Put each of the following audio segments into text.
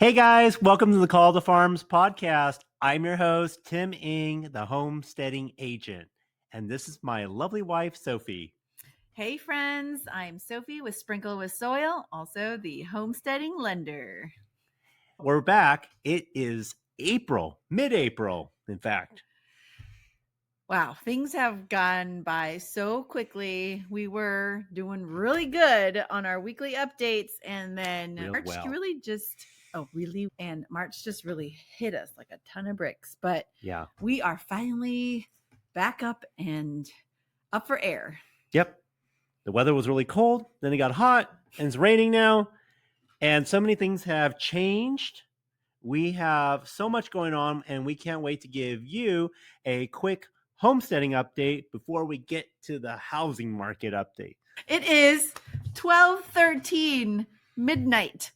Hey guys, welcome to the Call to Farms podcast. I'm your host, Tim Ing, the homesteading agent. And this is my lovely wife, Sophie. Hey friends, I'm Sophie with Sprinkle with Soil, also the homesteading lender. We're back. It is April, mid-April, in fact. Wow, things have gone by so quickly. We were doing really good on our weekly updates, and then March just really hit us like a ton of bricks. But yeah, we are finally back up and up for air. Yep. The weather was really cold, then it got hot, and it's raining now. And so many things have changed. We have so much going on, and we can't wait to give you a quick homesteading update before we get to the housing market update. It is 12:13 midnight.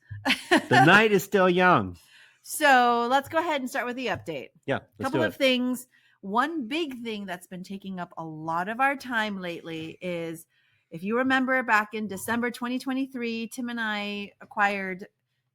The night is still young. So let's go ahead and start with the update. Yeah, a couple of things. One big thing that's been taking up a lot of our time lately is, if you remember back in December 2023, Tim and I acquired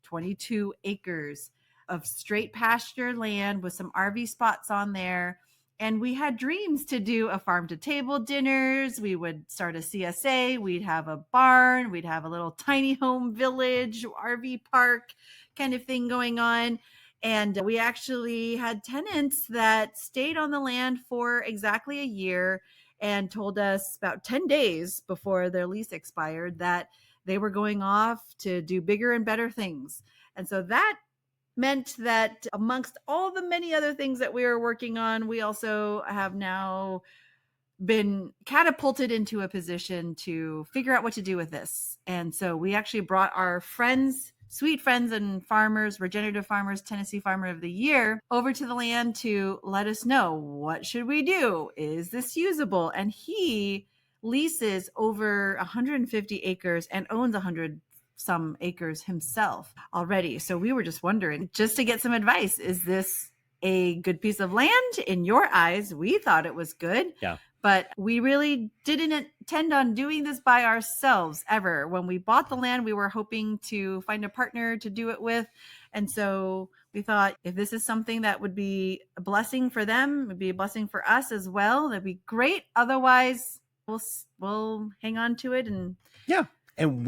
22 acres of straight pasture land with some RV spots on there. And we had dreams to do a farm to table dinners. We would start a CSA. We'd have a barn. We'd have a little tiny home village, RV park kind of thing going on. And we actually had tenants that stayed on the land for exactly a year and told us about 10 days before their lease expired that they were going off to do bigger and better things. And so that meant that amongst all the many other things that we were working on, we also have now been catapulted into a position to figure out what to do with this. And so we actually brought our friends, sweet friends and farmers, Regenerative Farmers, Tennessee Farmer of the Year, over to the land to let us know, what should we do? Is this usable? And he leases over 150 acres and owns 100 some acres himself already. So we were just wondering, just to get some advice, is this a good piece of land in your eyes? We thought it was good. Yeah. But we really didn't intend on doing this by ourselves ever. When we bought the land, we were hoping to find a partner to do it with. And so we thought, if this is something that would be a blessing for them, it would be a blessing for us as well, that'd be great. Otherwise, we'll hang on to it. And yeah. And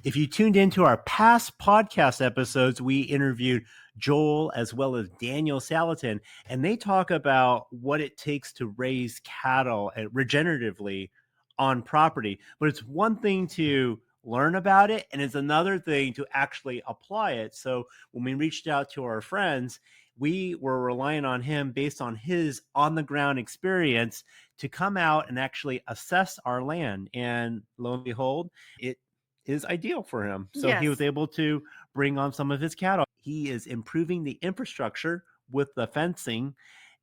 if you tuned into our past podcast episodes, we interviewed Joel as well as Daniel Salatin, and they talk about what it takes to raise cattle regeneratively on property. But it's one thing to learn about it, and it's another thing to actually apply it. So when we reached out to our friends, we were relying on him based on his on-the-ground experience to come out and actually assess our land. And lo and behold, it is ideal for him. So yes, he was able to bring on some of his cattle. He is improving the infrastructure with the fencing,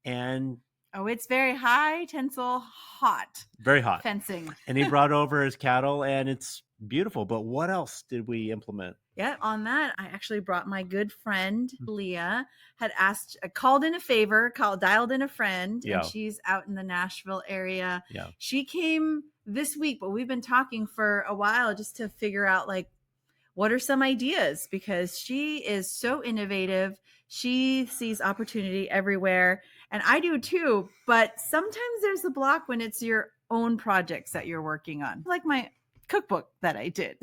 and it's very high tensile, hot, very hot fencing. And he brought over his cattle, and it's beautiful. But what else did we implement? Yeah, on that, I actually brought my good friend, Leah, had dialed in a friend, and she's out in the Nashville area. Yeah. She came this week, but we've been talking for a while just to figure out, like, what are some ideas? Because she is so innovative. She sees opportunity everywhere, and I do too. But sometimes there's a block when it's your own projects that you're working on, like my cookbook that I did.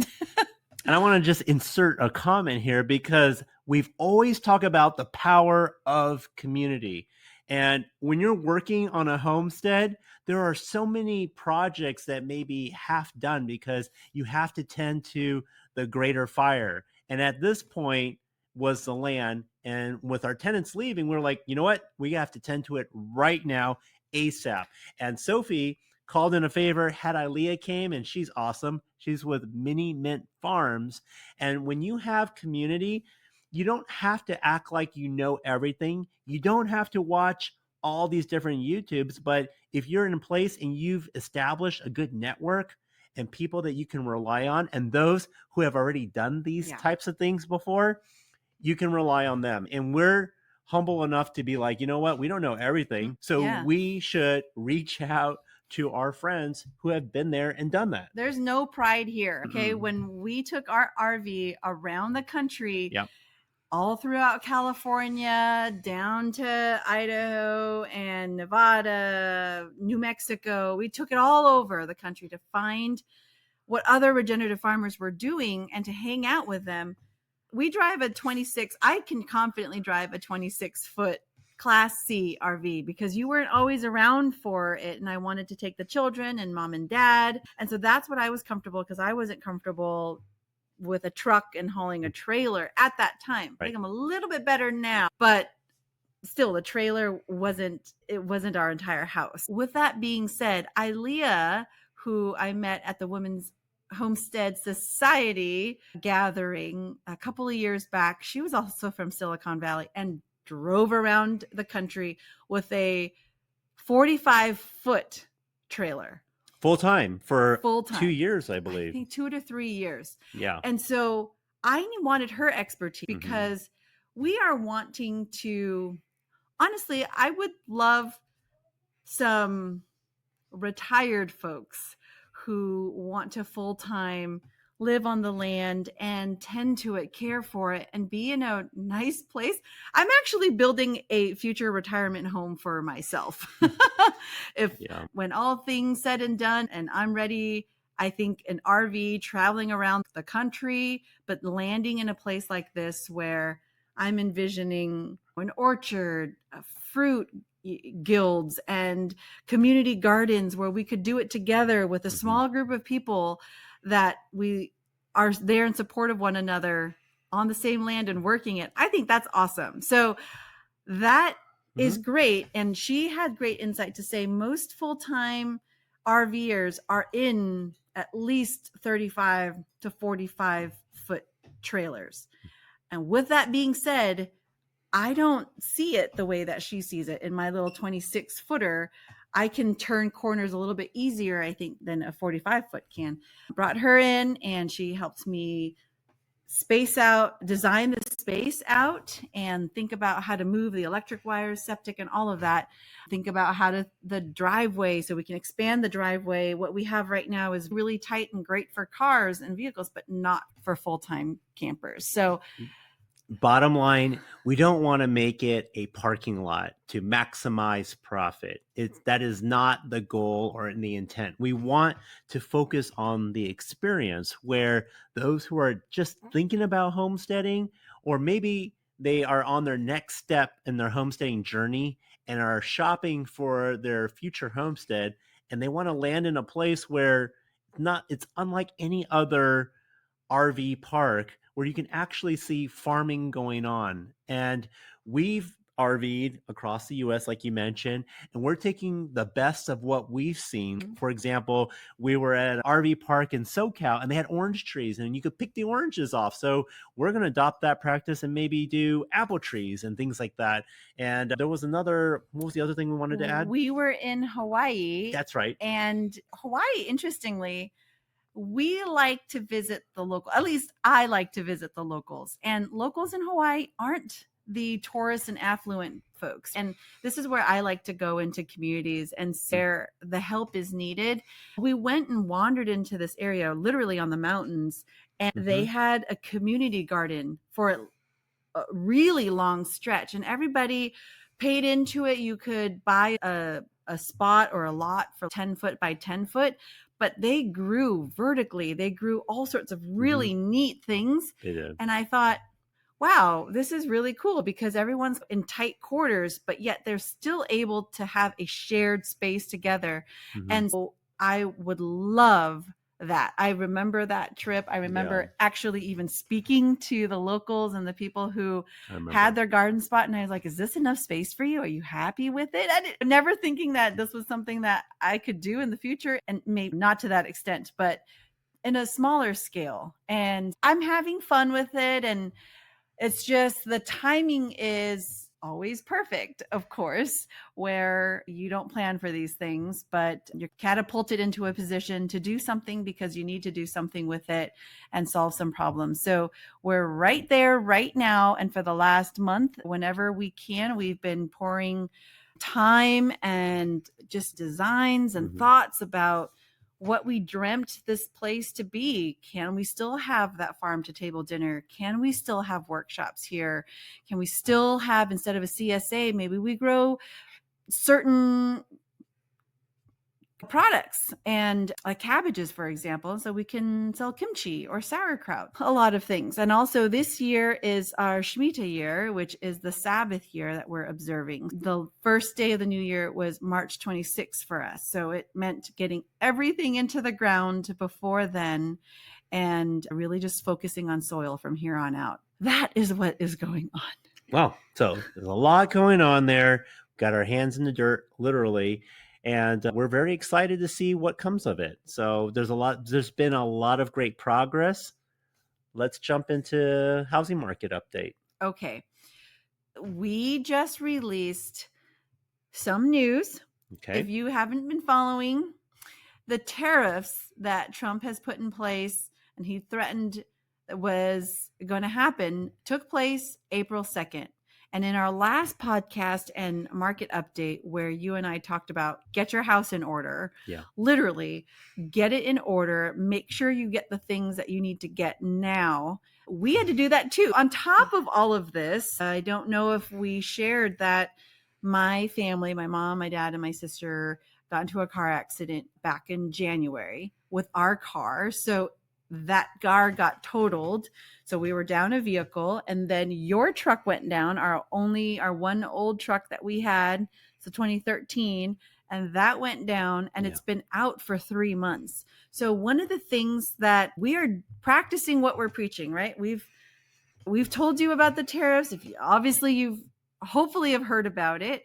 And I want to just insert a comment here, because we've always talked about the power of community. And when you're working on a homestead, there are so many projects that may be half done because you have to tend to the greater fire. And at this point was the land. And with our tenants leaving, we're like, you know what? We have to tend to it right now, ASAP. And Sophie called in a favor, had Ilea came, and she's awesome. She's with Mini Mint Farms. And when you have community, you don't have to act like you know everything. You don't have to watch all these different YouTubes. But if you're in a place and you've established a good network and people that you can rely on, and those who have already done these types of things before, you can rely on them. And we're humble enough to be like, you know what? We don't know everything. So we should reach out to our friends who have been there and done that. There's no pride here. Okay. Mm-hmm. When we took our RV around the country, all throughout California, down to Idaho and Nevada, New Mexico. We took it all over the country to find what other regenerative farmers were doing and to hang out with them. We drive a 26, I can confidently drive a 26-foot Class C RV because you weren't always around for it. And I wanted to take the children and mom and dad. And so that's what I was comfortable, because I wasn't comfortable with a truck and hauling a trailer at that time. I think I'm a little bit better now, but still the trailer wasn't our entire house. With that being said, Ilea, who I met at the Women's Homestead Society gathering a couple of years back, she was also from Silicon Valley and drove around the country with a 45-foot trailer. Full time for 2 years, I believe. I think 2 to 3 years. Yeah. And so I wanted her expertise because we are wanting to, honestly, I would love some retired folks who want to full-time live on the land and tend to it, care for it, and be in a nice place. I'm actually building a future retirement home for myself. When all things said and done and I'm ready, I think an RV traveling around the country, but landing in a place like this where I'm envisioning an orchard, fruit guilds, and community gardens where we could do it together with a small group of people that we are there in support of one another on the same land and working it. I think that's awesome. So that is great. And she had great insight to say most full-time RVers are in at least 35 to 45 foot trailers. And with that being said, I don't see it the way that she sees it. In my little 26 footer, I can turn corners a little bit easier, I think, than a 45 foot can. Brought her in and she helps me design the space out and think about how to move the electric wires, septic, and all of that. Think about the driveway, so we can expand the driveway. What we have right now is really tight and great for cars and vehicles, but not for full-time campers. So bottom line, we don't want to make it a parking lot to maximize profit. That is not the goal or the intent. We want to focus on the experience where those who are just thinking about homesteading, or maybe they are on their next step in their homesteading journey and are shopping for their future homestead, and they want to land in a place where it's unlike any other RV park where you can actually see farming going on. And we've RV'd across the US, like you mentioned, and we're taking the best of what we've seen. For example, we were at an RV park in SoCal and they had orange trees and you could pick the oranges off. So we're going to adopt that practice and maybe do apple trees and things like that. And there was what was the other thing we wanted to add? We were in Hawaii. That's right. And Hawaii, interestingly, we like to visit the local, at least I like to visit the locals, and locals in Hawaii aren't the tourists and affluent folks. And this is where I like to go into communities and where the help is needed. We went and wandered into this area, literally on the mountains, and they had a community garden for a really long stretch, and everybody paid into it. You could buy a spot or a lot for 10 foot by 10 foot, but they grew vertically. They grew all sorts of really neat things. They did. And I thought, wow, this is really cool because everyone's in tight quarters, but yet they're still able to have a shared space together. And so I would love that. I remember that trip. I remember actually even speaking to the locals and the people who had their garden spot. And I was like, is this enough space for you? Are you happy with it? And never thinking that this was something that I could do in the future, and maybe not to that extent, but in a smaller scale. And I'm having fun with it. And it's just the timing is always perfect, of course, where you don't plan for these things, but you're catapulted into a position to do something because you need to do something with it and solve some problems. So we're right there right now. And for the last month, whenever we can, we've been pouring time and just designs and thoughts about what we dreamt this place to be. Can we still have that farm to table dinner? Can we still have workshops here? Can we still have, instead of a CSA, maybe we grow certain products and like cabbages, for example, so we can sell kimchi or sauerkraut, a lot of things. And also this year is our Shemitah year, which is the Sabbath year that we're observing. The first day of the new year was March 26th for us. So it meant getting everything into the ground before then and really just focusing on soil from here on out. That is what is going on. Wow. So there's a lot going on there. Got our hands in the dirt, literally. And we're very excited to see what comes of it. So there's been a lot of great progress. Let's jump into housing market update. Okay. We just released some news. Okay. If you haven't been following, the tariffs that Trump has put in place and he threatened was going to happen took place April 2nd. And in our last podcast and market update, where you and I talked about get your house in order, literally get it in order, make sure you get the things that you need to get now. We had to do that too. On top of all of this, I don't know if we shared that my family, my mom, my dad, and my sister got into a car accident back in January with our car. So that car got totaled. So we were down a vehicle, and then your truck went down, our one old truck that we had, so 2013, and that went down, and it's been out for 3 months. So one of the things that we are practicing what we're preaching, right? We've told you about the tariffs. You've hopefully have heard about it.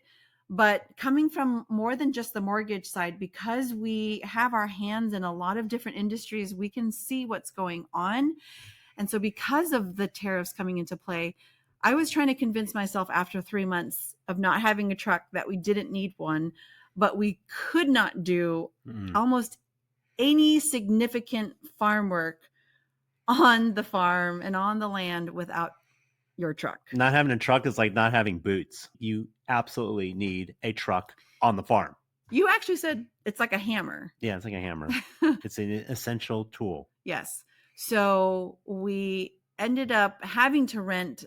But coming from more than just the mortgage side, because we have our hands in a lot of different industries, we can see what's going on. And so because of the tariffs coming into play, I was trying to convince myself after 3 months of not having a truck that we didn't need one, but we could not do almost any significant farm work on the farm and on the land without your truck. Not having a truck is like not having boots. You absolutely need a truck on the farm. You actually said it's like a hammer. Yeah, it's like a hammer. It's an essential tool. Yes. So we ended up having to rent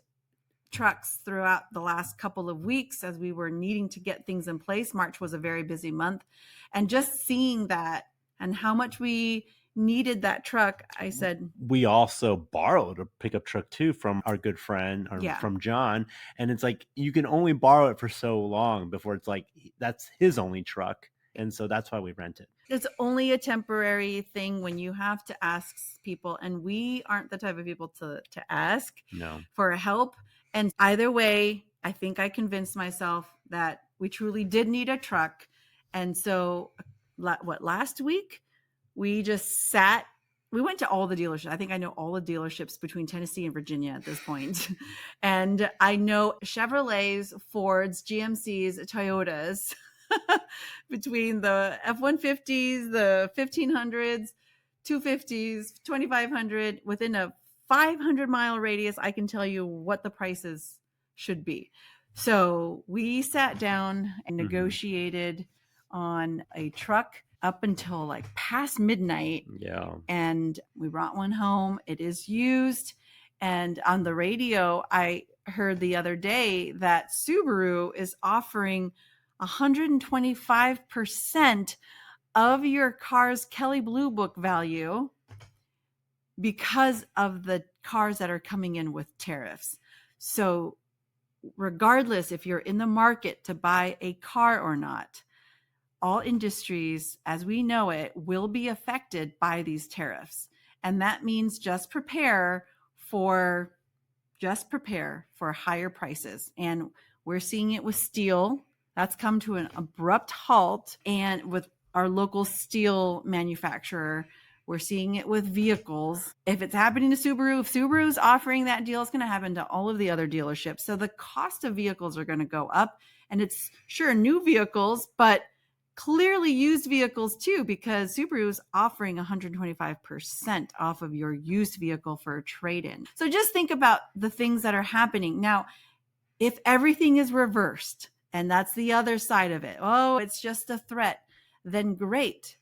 trucks throughout the last couple of weeks as we were needing to get things in place. March was a very busy month. And just seeing that and how much we needed that truck, I said, we also borrowed a pickup truck too from our good friend from John. And it's like, you can only borrow it for so long before it's like, that's his only truck. And so that's why we rent it. It's only a temporary thing when you have to ask people. And we aren't the type of people to ask for help. And either way, I think I convinced myself that we truly did need a truck. And so last week, we just we went to all the dealerships. I think I know all the dealerships between Tennessee and Virginia at this point. And I know Chevrolets, Fords, GMCs, Toyotas, between the F-150s, the 1500s, 250s, 2500, within a 500-mile radius, I can tell you what the prices should be. So we sat down and negotiated on a truck up until like past midnight. Yeah. And we brought one home. It is used. And on the radio, I heard the other day that Subaru is offering 125% of your car's Kelley Blue Book value because of the cars that are coming in with tariffs. So regardless if you're in the market to buy a car or not, all industries, as we know it, will be affected by these tariffs. And that means just prepare for higher prices. And we're seeing it with steel. That's come to an abrupt halt. And with our local steel manufacturer, we're seeing it with vehicles. If it's happening to Subaru, if Subaru's offering that deal, it's going to happen to all of the other dealerships. So the cost of vehicles are going to go up. And it's sure new vehicles, but clearly used vehicles too, because Subaru is offering 125% off of your used vehicle for a trade-in. So just think about the things that are happening. Now, if everything is reversed, and that's the other side of it, oh, it's just a threat, then great.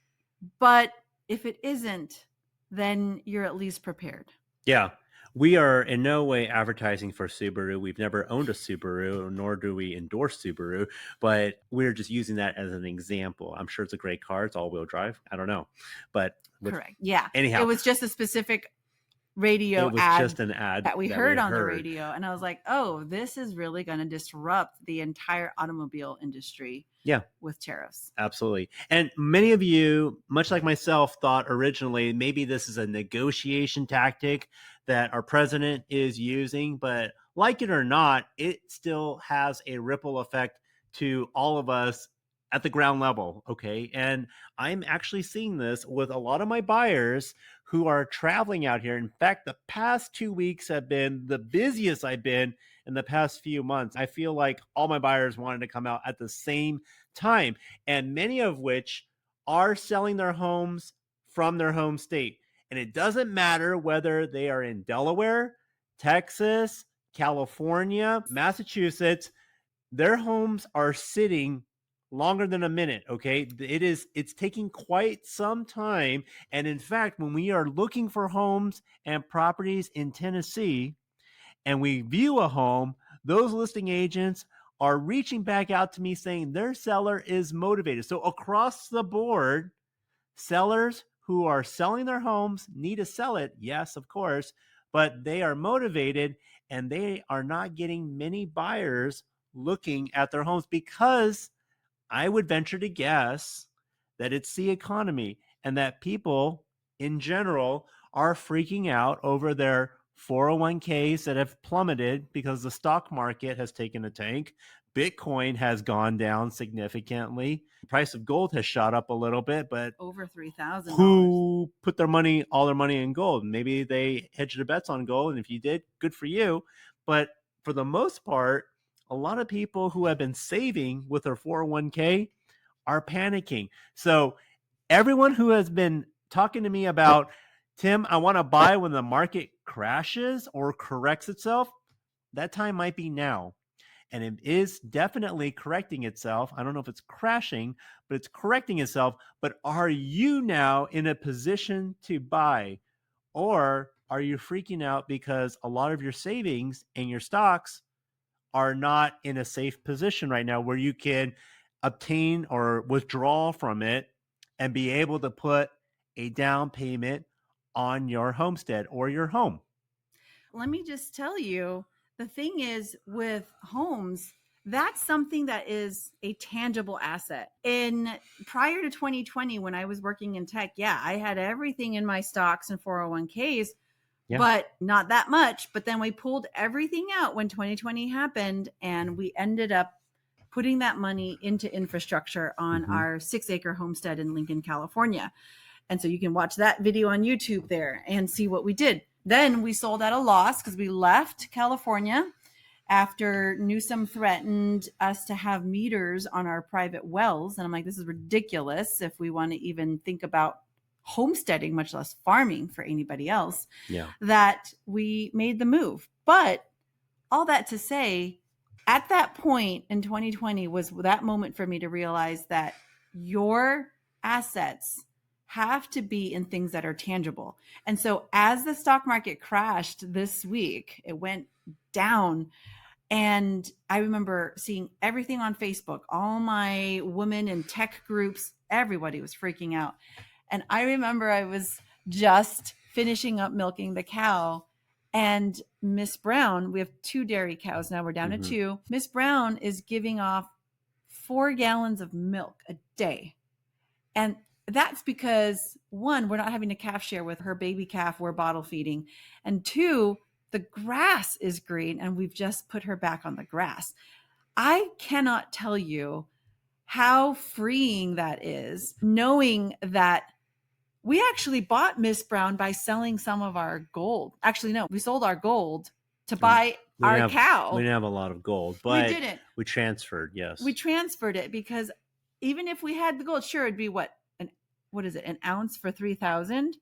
But If it isn't, then you're at least prepared. Yeah. We are in no way advertising for Subaru. We've never owned a Subaru, nor do we endorse Subaru, but we're just using that as an example. I'm sure it's a great car. It's all-wheel drive. I don't know. But Correct. Yeah. It anyhow, was just a specific radio it was ad just an ad that we that we heard on the heard. radio. And I was like, oh, this is really going to disrupt the entire automobile industry. Yeah. With tariffs. Absolutely. And many of you, much like myself, thought originally maybe this is a negotiation tactic that our president is using, but like it or not, it still has a ripple effect to all of us at the ground level. Okay. And I'm actually seeing this with a lot of my buyers who are traveling out here. In fact, the past 2 weeks have been the busiest I've been in the past few months. I feel like all my buyers wanted to come out at the same time, and many of which are selling their homes from their home state. And it doesn't matter whether they are in Delaware, Texas, California, Massachusetts, their homes are sitting longer than a minute. Okay. It's taking quite some time. And in fact, when we are looking for homes and properties in Tennessee and we view a home, those listing agents are reaching back out to me saying their seller is motivated. So across the board, sellers who are selling their homes need to sell it. Yes, of course, but they are motivated and they are not getting many buyers looking at their homes because I would venture to guess that it's the economy and that people in general are freaking out over their 401ks that have plummeted because the stock market has taken a tank. Bitcoin has gone down significantly. The price of gold has shot up a little bit, but over $3,000. who put all their money in gold? Maybe they hedged their bets on gold. And if you did, good for you. But for the most part, a lot of people who have been saving with their 401k are panicking. So everyone who has been talking to me about, Tim, I want to buy when the market crashes or corrects itself, that time might be now. And it is definitely correcting itself. I don't know if it's crashing, but it's correcting itself. But are you now in a position to buy? Or are you freaking out because a lot of your savings and your stocks are not in a safe position right now where you can obtain or withdraw from it and be able to put a down payment on your homestead or your home? Let me just tell you, the thing is with homes, that's something that is a tangible asset. Prior to 2020, when I was working in tech, yeah, I had everything in my stocks and 401ks, but not that much. But then we pulled everything out when 2020 happened, and we ended up putting that money into infrastructure on our 6-acre homestead in Lincoln, California. And so you can watch that video on YouTube there and see what we did. Then we sold at a loss because we left California after Newsom threatened us to have meters on our private wells. And I'm like, this is ridiculous if we want to even think about homesteading, much less farming for anybody else. Yeah. That we made the move. But all that to say, at that point in 2020 was that moment for me to realize that your assets have to be in things that are tangible. And so as the stock market crashed this week, it went down. And I remember seeing everything on Facebook, all my women in tech groups, everybody was freaking out. And I remember I was just finishing up milking the cow, and Miss Brown, we have 2 dairy cows now, we're down to 2. Miss Brown is giving off 4 gallons of milk a day. And that's because 1, we're not having a calf share with her baby calf, we're bottle feeding. And 2, the grass is green and we've just put her back on the grass. I cannot tell you how freeing that is, knowing that we actually bought Miss Brown by selling some of our gold. Actually, no, we sold our gold to buy our cow. We didn't have a lot of gold, but we didn't. We transferred, yes. We transferred it because even if we had the gold, sure, it'd be an ounce for 3,000,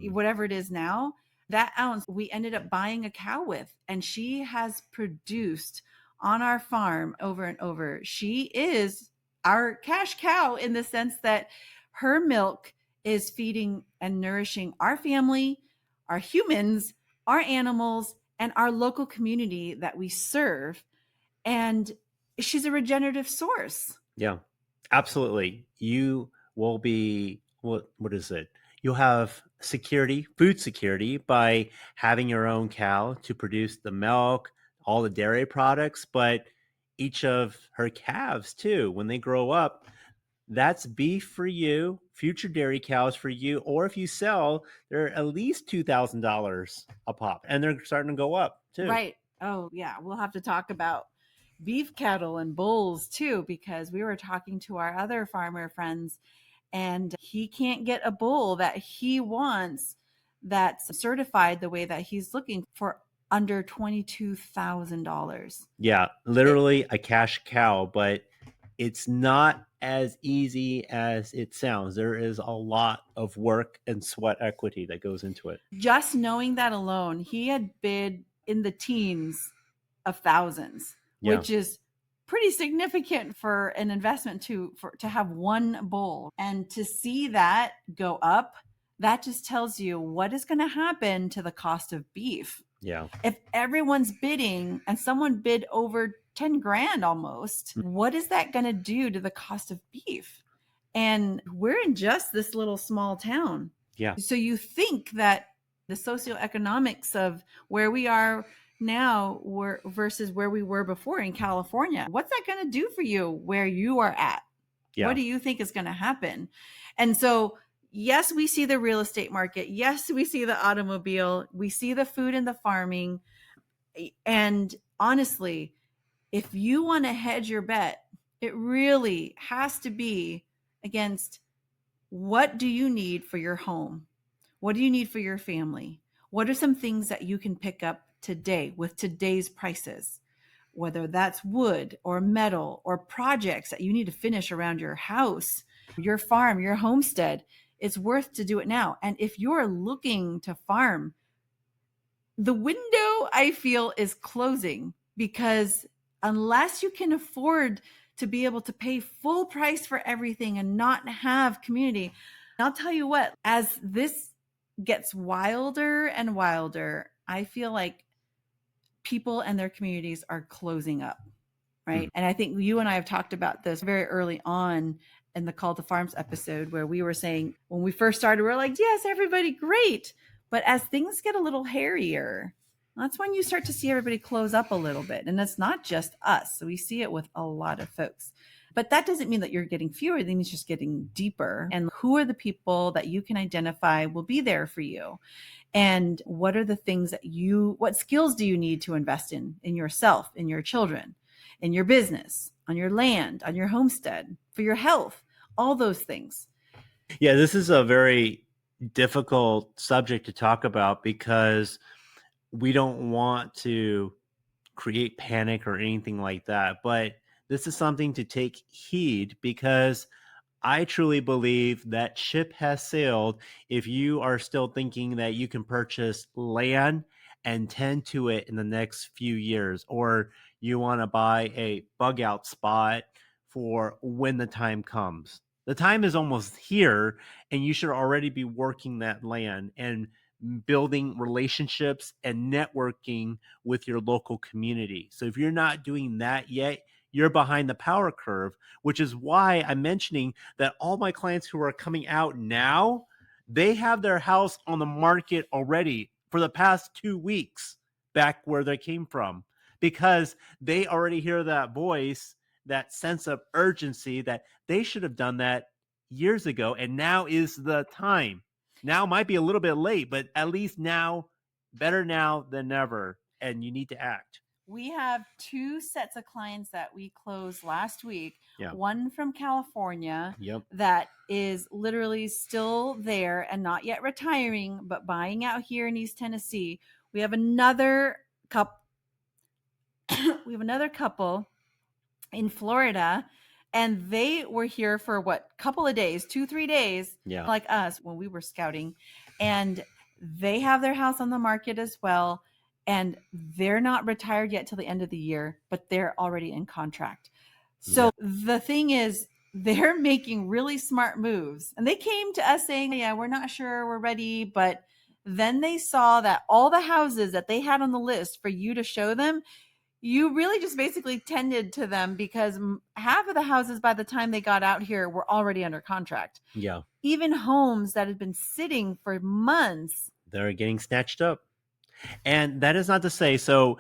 whatever it is now. That ounce we ended up buying a cow with, and she has produced on our farm over and over. She is our cash cow in the sense that her milk is feeding and nourishing our family, our humans, our animals, and our local community that we serve. And she's a regenerative source. Yeah, absolutely. You will be what is it? You'll have security, food security by having your own cow to produce the milk, all the dairy products, but each of her calves too, when they grow up, that's beef for you, future dairy cows for you, or if you sell, they're at least $2,000 a pop, and they're starting to go up too. Right. Oh, yeah. We'll have to talk about beef cattle and bulls too, because we were talking to our other farmer friends, and he can't get a bull that he wants that's certified the way that he's looking for under $22,000. Yeah, literally a cash cow, but it's not as easy as it sounds. There is a lot of work and sweat equity that goes into it. Just knowing that alone, he had bid in the teens of thousands, Yeah. which is pretty significant for an investment to have one bull. And to see that go up, that just tells you what is going to happen to the cost of beef. Yeah. If everyone's bidding and someone bid over 10 grand almost, what is that going to do to the cost of beef? And we're in just this little small town. Yeah. So you think that the socioeconomics of where we are now versus where we were before in California, what's that going to do for you where you are at? Yeah. What do you think is going to happen? And so, yes, we see the real estate market. Yes, we see the automobile. We see the food and the farming. And honestly, if you want to hedge your bet, it really has to be against what do you need for your home? What do you need for your family? What are some things that you can pick up today with today's prices? Whether that's wood or metal or projects that you need to finish around your house, your farm, your homestead, it's worth to do it now. And if you're looking to farm, the window I feel is closing, because unless you can afford to be able to pay full price for everything and not have community, I'll tell you what, as this gets wilder and wilder, I feel like people and their communities are closing up, right? And I think you and I have talked about this very early on in the Call to Farms episode, where we were saying when we first started, we we're like, yes, everybody, great. But as things get a little hairier, that's when you start to see everybody close up a little bit. And it's not just us. So we see it with a lot of folks. But that doesn't mean that you're getting fewer. It means just getting deeper. And who are the people that you can identify will be there for you? And what are the things that what skills do you need to invest in yourself, in your children, in your business, on your land, on your homestead, for your health, all those things. Yeah, this is a very difficult subject to talk about because we don't want to create panic or anything like that. But this is something to take heed, because I truly believe that ship has sailed if you are still thinking that you can purchase land and tend to it in the next few years, or you want to buy a bug out spot for when the time comes. The time is almost here, and you should already be working that land and building relationships and networking with your local community. So if you're not doing that yet, you're behind the power curve, which is why I'm mentioning that all my clients who are coming out now, they have their house on the market already for the past 2 weeks back where they came from, because they already hear that voice, that sense of urgency that they should have done that years ago. And now is the time. Now might be a little bit late, but at least now, better now than never. And you need to act. We have 2 sets of clients that we closed last week. Yeah. One from California. Yep. That is literally still there and not yet retiring, but buying out here in East Tennessee. We have another couple. We have another couple in Florida, and they were here for what, couple of days, 2-3 days, Yeah. like us when we were scouting, and they have their house on the market as well. And they're not retired yet till the end of the year, but they're already in contract. So the thing is, they're making really smart moves. And they came to us saying, yeah, we're not sure we're ready. But then they saw that all the houses that they had on the list for you to show them, you really just basically tended to them because half of the houses by the time they got out here were already under contract. Yeah. Even homes that had been sitting for months. They're getting snatched up. And that is not to say, so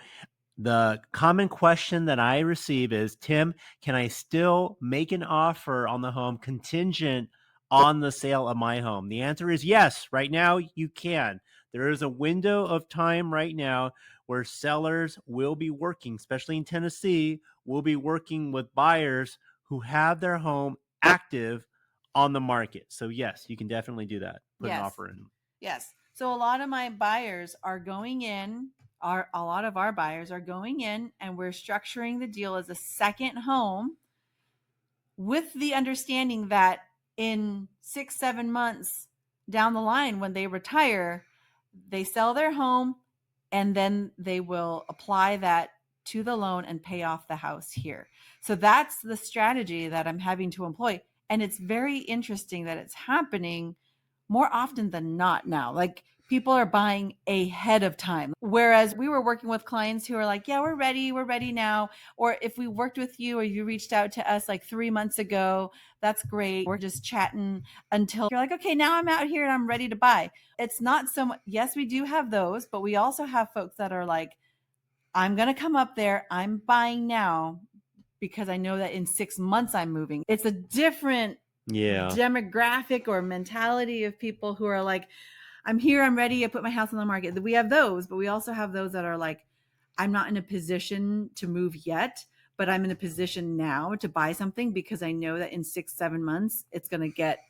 the common question that I receive is, Tim, can I still make an offer on the home contingent on the sale of my home? The answer is yes. Right now, you can. There is a window of time right now where sellers will be working, especially in Tennessee, will be working with buyers who have their home active on the market. So yes, you can definitely do that. Put an offer in. Yes. So a lot of my buyers are going in, a lot of our buyers are going in, and we're structuring the deal as a second home with the understanding that in 6-7 months down the line, when they retire, they sell their home and then they will apply that to the loan and pay off the house here. So that's the strategy that I'm having to employ. And it's very interesting that it's happening more often than not now. Like, people are buying ahead of time. Whereas we were working with clients who are like, yeah, we're ready now. Or if we worked with you or you reached out to us like 3 months ago, that's great. We're just chatting until you're like, okay, now I'm out here and I'm ready to buy. It's not so much. Yes, we do have those, but we also have folks that are like, I'm going to come up there. I'm buying now because I know that in 6 months I'm moving. It's a different demographic or mentality of people who are like, I'm here, I'm ready, I put my house on the market. We have those, but we also have those that are like, I'm not in a position to move yet, but I'm in a position now to buy something because I know that in 6-7 months it's going to get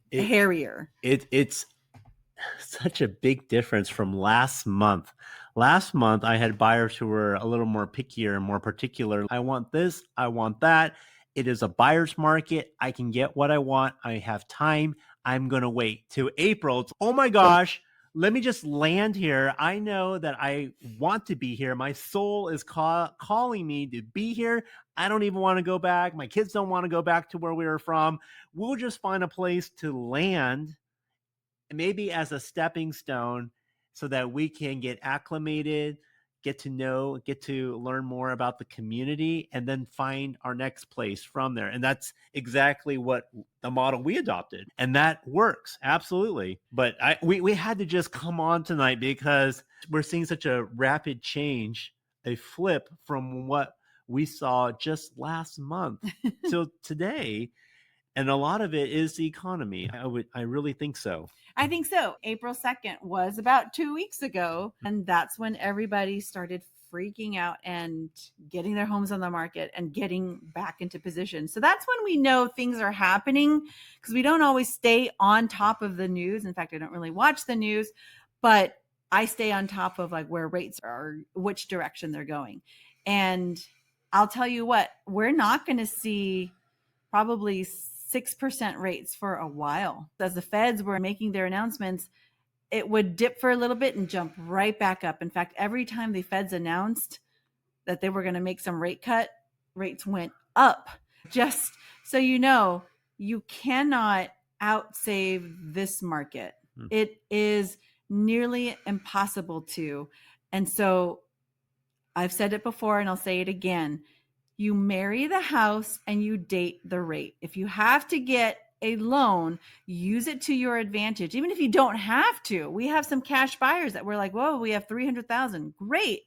hairier. It's such a big difference from last month. Last month, I had buyers who were a little more pickier and more particular. I want this, I want that. It is a buyer's market. I can get what I want. I have time. I'm going to wait to April. It's, oh my gosh, let me just land here. I know that I want to be here. My soul is calling me to be here. I don't even want to go back. My kids don't want to go back to where we were from. We'll just find a place to land, maybe as a stepping stone, so that we can get acclimated, get to learn more about the community, and then find our next place from there. And that's exactly what the model we adopted. And that works. Absolutely. But we had to just come on tonight because we're seeing such a rapid change, a flip from what we saw just last month till today. And a lot of it is the economy. I really think so. I think so. April 2nd was about 2 weeks ago. And that's when everybody started freaking out and getting their homes on the market and getting back into position. So that's when we know things are happening, because we don't always stay on top of the news. In fact, I don't really watch the news, but I stay on top of like where rates are, which direction they're going. And I'll tell you what, we're not going to see probably 6% rates for a while. As the feds were making their announcements, it would dip for a little bit and jump right back up. In fact, every time the feds announced that they were going to make some rate cut, rates went up. Just so you know, you cannot outsave this market. It is nearly impossible to. And so I've said it before and I'll say it again. You marry the house and you date the rate. If you have to get a loan, use it to your advantage. Even if you don't have to. We have some cash buyers that we're like, whoa, we have 300,000. Great.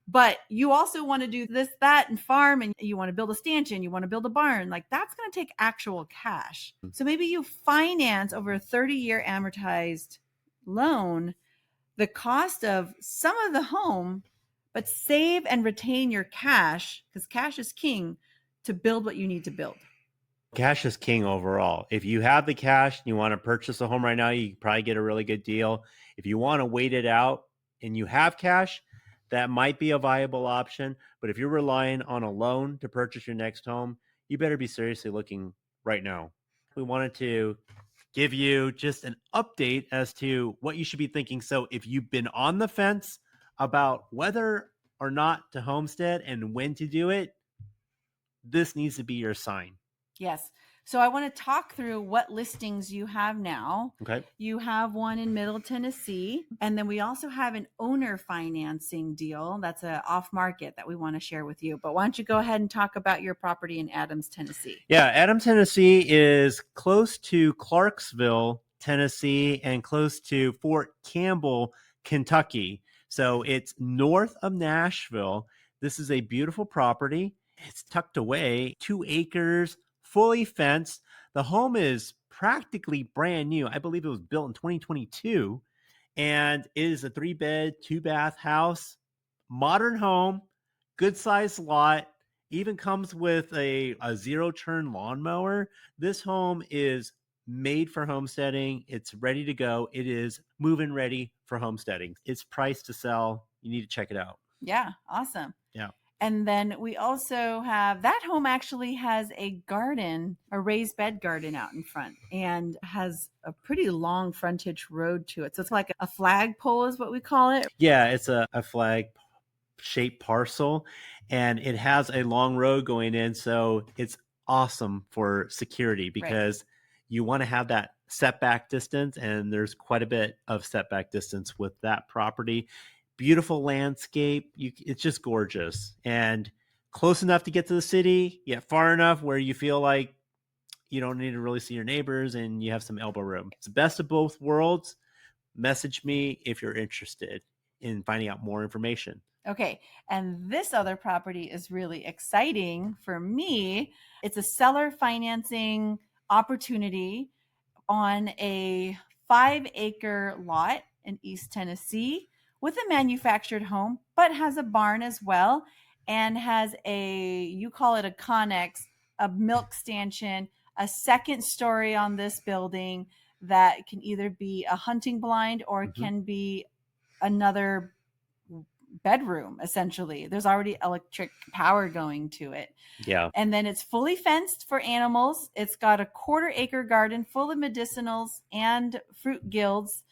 But you also want to do this, that, and farm, and you want to build a stanchion, you want to build a barn. Like, that's going to take actual cash. So maybe you finance over a 30-year amortized loan the cost of some of the home, but save and retain your cash, because cash is king, to build what you need to build. Cash is king overall. If you have the cash and you want to purchase a home right now, you can probably get a really good deal. If you want to wait it out and you have cash, that might be a viable option. But if you're relying on a loan to purchase your next home, you better be seriously looking right now. We wanted to give you just an update as to what you should be thinking. So if you've been on the fence about whether or not to homestead and when to do it, this needs to be your sign. Yes. So I want to talk through what listings you have now. Okay. You have one in Middle Tennessee, and then we also have an owner financing deal that's a off market that we want to share with you. But why don't you go ahead and talk about your property in Adams, Tennessee? Yeah, Adams, Tennessee is close to Clarksville, Tennessee, and close to Fort Campbell, Kentucky. So it's north of Nashville. This is a beautiful property. It's tucked away, 2 acres, fully fenced. The home is practically brand new. I believe it was built in 2022, and it is a 3 bed, 2 bath house, modern home, good sized lot, even comes with a zero turn lawnmower. This home is made for homesteading. It's ready to go. It is move-in ready for homesteading. It's priced to sell. You need to check it out. Yeah, awesome. Yeah. And then we also have that home actually has a garden, a raised bed garden out in front, and has a pretty long frontage road to it. So it's like a flagpole, is what we call it. Yeah, it's a flag shaped parcel, and it has a long road going in. So it's awesome for security Right. because you want to have that setback distance, and there's quite a bit of setback distance with that property. Beautiful landscape. It's just gorgeous and close enough to get to the city, yet far enough where you feel like you don't need to really see your neighbors and you have some elbow room. It's the best of both worlds. Message me if you're interested in finding out more information. Okay. And this other property is really exciting for me. It's a seller financing opportunity on a 5 acre lot in East Tennessee with a manufactured home, but has a barn as well, and has you call it a connex, a milk stanchion, a second story on this building that can either be a hunting blind or Mhm. can be another bedroom. Essentially, there's already electric power going to it. Yeah. And then it's fully fenced for animals. It's got a 1/4 acre garden full of medicinals and fruit guilds.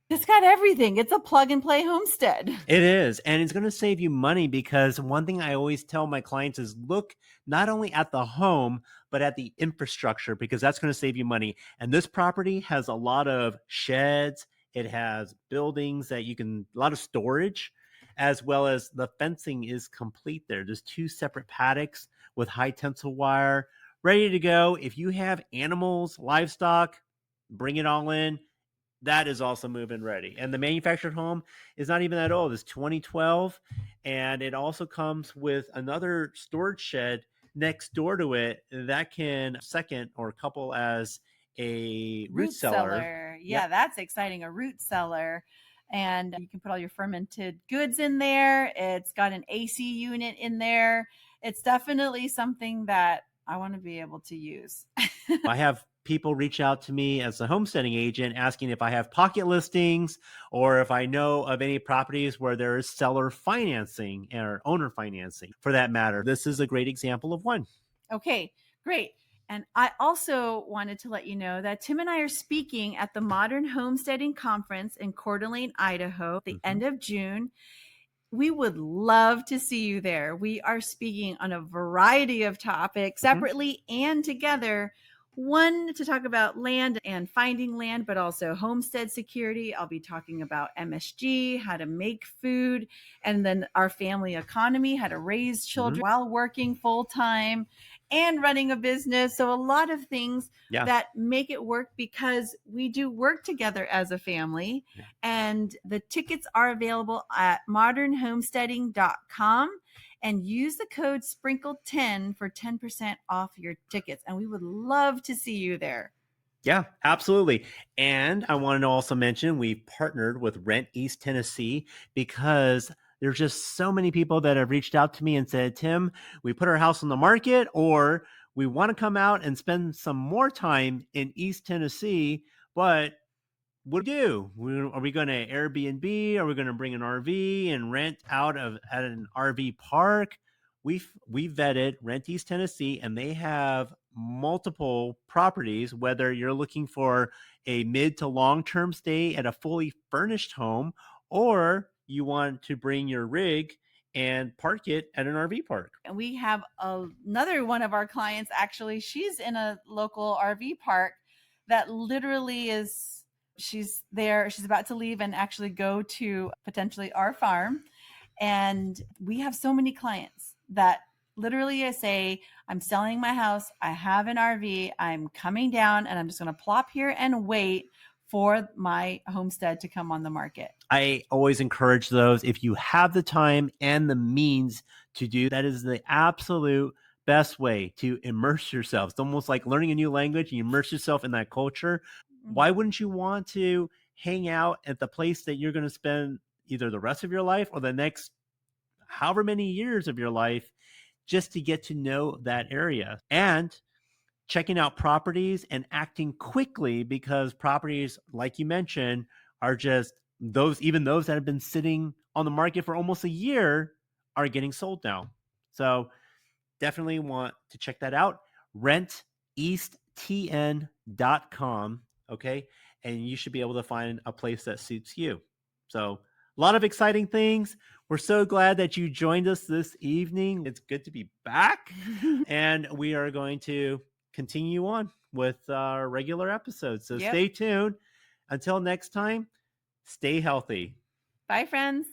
It's got everything. It's a plug and play homestead. It is. And it's going to save you money because one thing I always tell my clients is look not only at the home, but at the infrastructure because that's going to save you money. And this property has a lot of sheds, it has buildings that a lot of storage, as well as the fencing is complete there. There's 2 separate paddocks with high tensile wire ready to go. If you have animals, livestock, bring it all in. That is also move-in ready. And the manufactured home is not even that old. It's 2012. And it also comes with another storage shed next door to it that can second or couple as a root cellar. Yeah, Yep. that's exciting. A root cellar. And you can put all your fermented goods in there. It's got an AC unit in there. It's definitely something that I want to be able to use. I have people reach out to me as a homesteading agent asking if I have pocket listings or if I know of any properties where there is seller financing or owner financing for that matter. This is a great example of one. Okay, great. And I also wanted to let you know that Tim and I are speaking at the Modern Homesteading Conference in Coeur d'Alene, Idaho, at the end of June. We would love to see you there. We are speaking on a variety of topics separately and together. One to talk about land and finding land, but also homestead security. I'll be talking about MSG, how to make food, and then our family economy, how to raise children while working full time and running a business. So, a lot of things that make it work because we do work together as a family. Yeah. And the tickets are available at modernhomesteading.com. And use the code SPRINKLE10 for 10% off your tickets. And we would love to see you there. Yeah, absolutely. And I wanted to also mention we've partnered with Rent East Tennessee because there's just so many people that have reached out to me and said, Tim, we put our house on the market or we want to come out and spend some more time in East Tennessee, but what do we do? Are we going to Airbnb? Are we going to bring an RV and rent out at an RV park? We vetted Rent East Tennessee, and they have multiple properties. Whether you're looking for a mid to long term stay at a fully furnished home, or you want to bring your rig and park it at an RV park. And we have another one of our clients, actually, she's in a local RV park that literally is, she's there, she's about to leave and actually go to potentially our farm. And we have so many clients that literally say, I'm selling my house, I have an RV, I'm coming down, and I'm just going to plop here and wait for my homestead to come on the market. I always encourage those, if you have the time and the means to do that, is the absolute best way to immerse yourself. It's almost like learning a new language. You immerse yourself in that culture. Why wouldn't you want to hang out at the place that you're going to spend either the rest of your life or the next however many years of your life, just to get to know that area? And checking out properties and acting quickly, because properties, like you mentioned, are just those, even those that have been sitting on the market for almost a year are getting sold now. So definitely want to check that out. renteasttn.com. Okay. And you should be able to find a place that suits you. So a lot of exciting things. We're so glad that you joined us this evening. It's good to be back. And we are going to continue on with our regular episodes. So stay tuned. Until next time, stay healthy. Bye, friends.